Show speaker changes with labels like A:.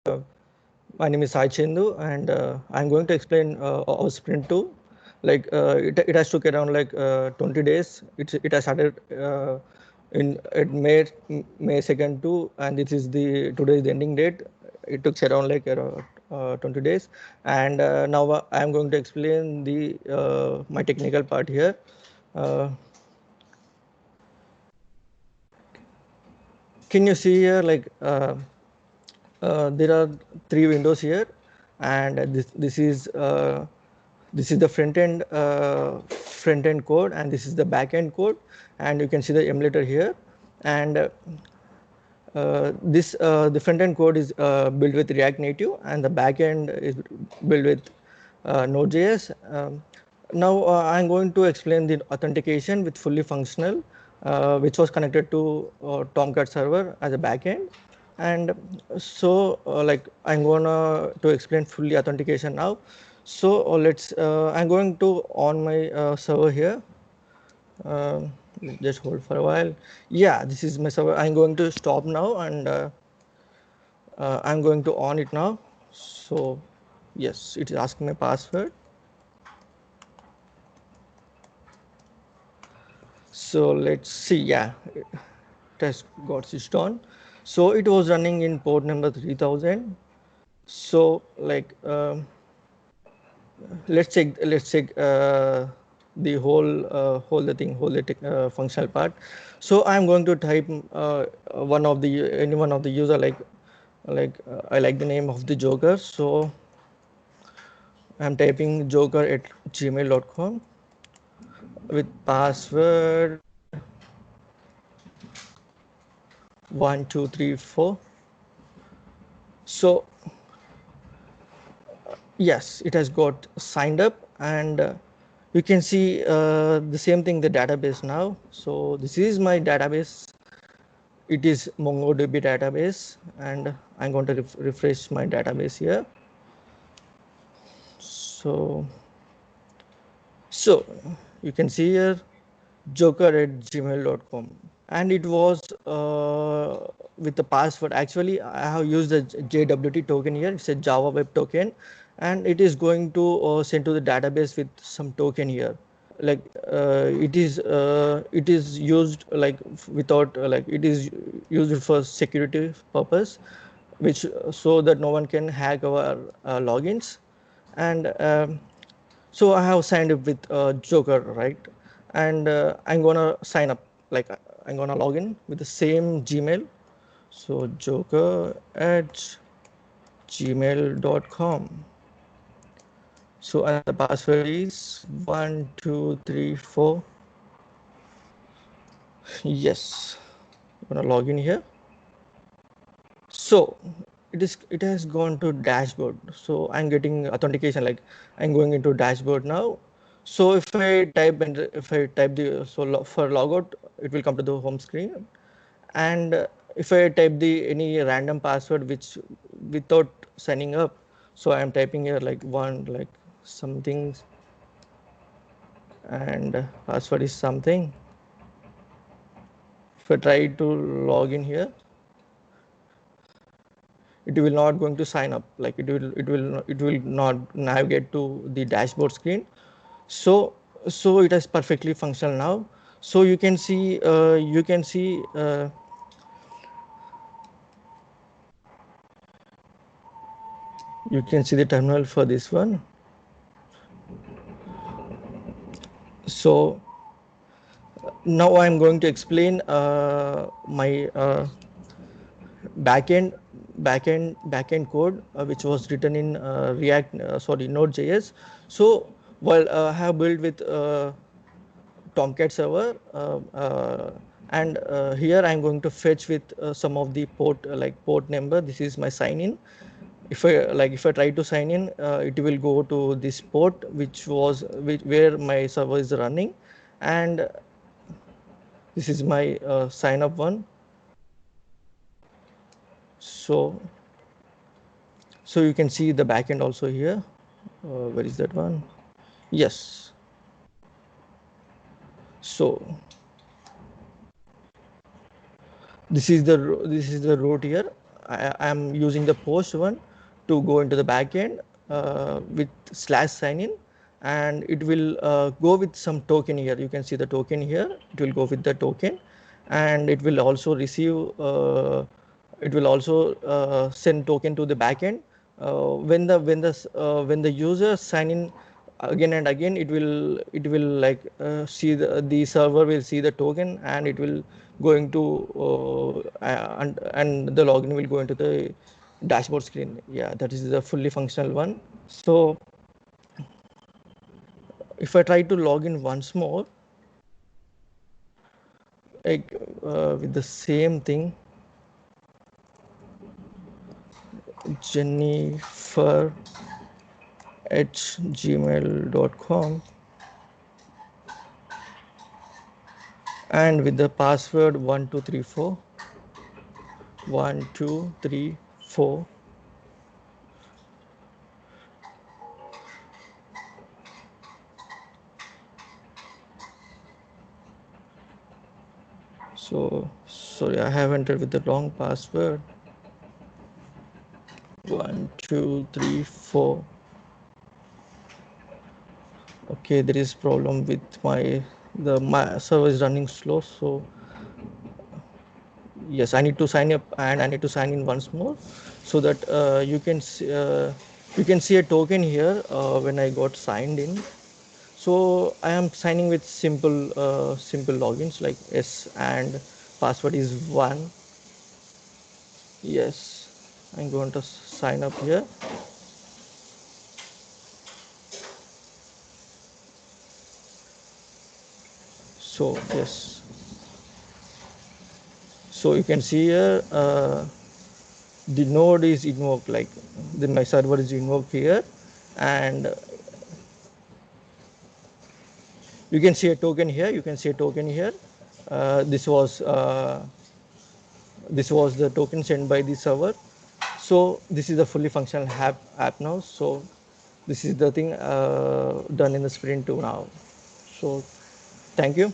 A: my name is Sai Chendu, and I'm going to explain our sprint 2. It has took around 20 days. It has started in at May 2nd too, and this is the today's the ending date. It took around 20 days, and now I am going to explain the my technical part here. Uh, can you see here there are three windows here, and this is the front end code, and this is the back end code, and you can see the emulator here. And this the front end code is built with React Native, and the back end is built with Node.js. Now I'm going to explain the authentication with fully functional, which was connected to Tomcat server as a backend. And so I'm gonna to explain fully authentication now. So I'm going to on my server here. Um, just hold for a while. Yeah, this is my server. I'm going to stop now, and I'm going to on it now. So yes, it is asking my password. So let's see. Yeah, it has got switched on. So it was running in port number 3000. So let's check the whole the thing whole the functional part. So I'm going to type one of the any one of the user, I like the name of the Joker. So I'm typing joker at gmail.com with password 1234. So yes, it has got signed up, and you can see the same thing, the database now. So this is my database. It is MongoDB database, and I'm going to refresh my database here. So so you can see here joker at gmail.com, and it was with the password. Actually, I have used the JWT token here. It's a Java Web Token, and it is going to send to the database with some token here. Like it is used without it is used for security purpose, which so that no one can hack our logins. And so I have signed up with Joker, right? And I'm gonna sign up, I'm gonna log in with the same Gmail. So joker at gmail.com. So and the password is 1234. Yes, I'm gonna log in here. So it has gone to dashboard. So I'm getting authentication, like I'm going into dashboard now. So if I type the for logout, it will come to the home screen. And if I type the any random password which without signing up, so I'm typing here like one like something, and password is something. If I try to log in here, it will not going to sign up, like it will not navigate to the dashboard screen. So it is perfectly functional now. So you can see the terminal for this one. So now I'm going to explain my backend backend code, which was written in Node.js. So while I have built with Tomcat server, and here I'm going to fetch with some of the port, port number. This is my sign in. If I try to sign in, it will go to this port where my server is running, and this is my sign up one. So you can see the backend also here. Where is that one? Yes. So this is the route here. I am using the post one to go into the backend with slash sign in, and it will go with some token here. You can see the token here. It will go with the token, and it will also receive. It will also send token to the backend. When the user sign in again and again, it will like see the server will see the token, and it will going to and the login will go into the dashboard screen. Yeah, that is the fully functional one. So if I try to log in once more, like with the same thing, Jennifer at gmail.com, and with the password 1234 1234. So sorry, I have entered with the wrong password. 1234. Okay, there is problem with my server is running slow. So yes, I need to sign up, and I need to sign in once more, so that you can see a token here when I got signed in. So I am signing with simple logins like S, and password is 1. Yes, I'm going to sign up here. So yes, so you can see here the node is invoked, like my server is invoked here, and you can see a token here. You can see a token here. uh, this was uh, this was the token sent by the server. So this is a fully functional app now. So this is the thing done in the sprint 2 now. So thank you.